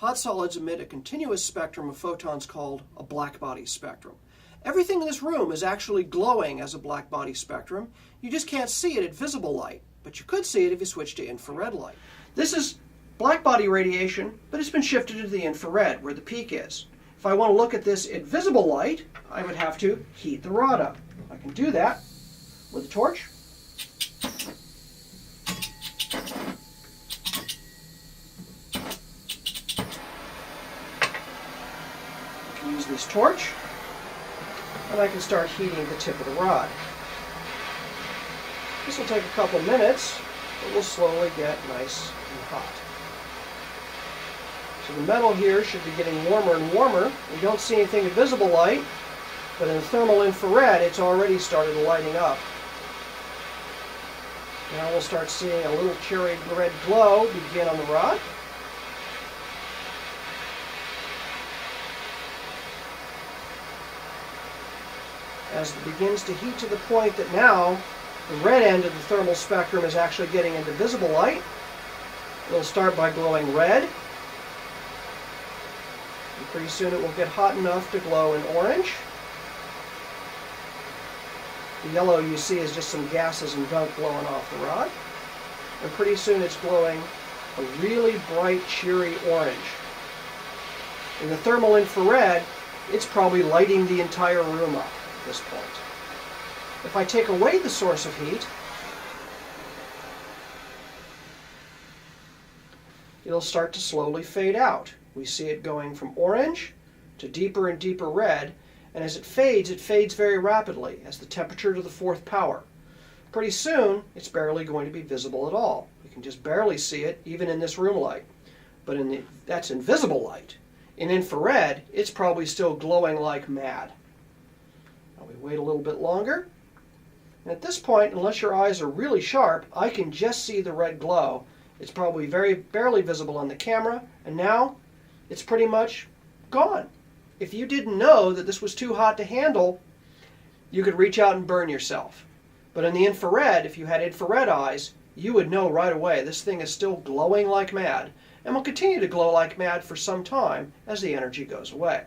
Hot solids emit a continuous spectrum of photons called a blackbody spectrum. Everything in this room is actually glowing as a blackbody spectrum. You just can't see it at visible light, but you could see it if you switch to infrared light. This is blackbody radiation, but it's been shifted to the infrared, where the peak is. If I want to look at this at visible light, I would have to heat the rod up. I can do that with a torch. I can use this torch, and I can start heating the tip of the rod. This will take a couple minutes, but will slowly get nice and hot. So the metal here should be getting warmer and warmer. We don't see anything in visible light, but in the thermal infrared, it's already started lighting up. Now we'll start seeing a little cherry red glow begin on the rod. As it begins to heat to the point that now the red end of the thermal spectrum is actually getting into visible light, it'll start by glowing red. And pretty soon it will get hot enough to glow in orange. The yellow you see is just some gases and gunk blowing off the rod. And pretty soon it's glowing a really bright, cheery orange. In the thermal infrared, it's probably lighting the entire room up at this point. If I take away the source of heat, it'll start to slowly fade out. We see it going from orange to deeper and deeper red, and as it fades very rapidly as the temperature to the fourth power. Pretty soon, it's barely going to be visible at all. We can just barely see it, even in this room light. But that's in visible light. In infrared, it's probably still glowing like mad. Now we wait a little bit longer. And at this point, unless your eyes are really sharp, I can just see the red glow. It's probably barely visible on the camera, and now it's pretty much gone. If you didn't know that this was too hot to handle, you could reach out and burn yourself. But in the infrared, if you had infrared eyes, you would know right away this thing is still glowing like mad and will continue to glow like mad for some time as the energy goes away.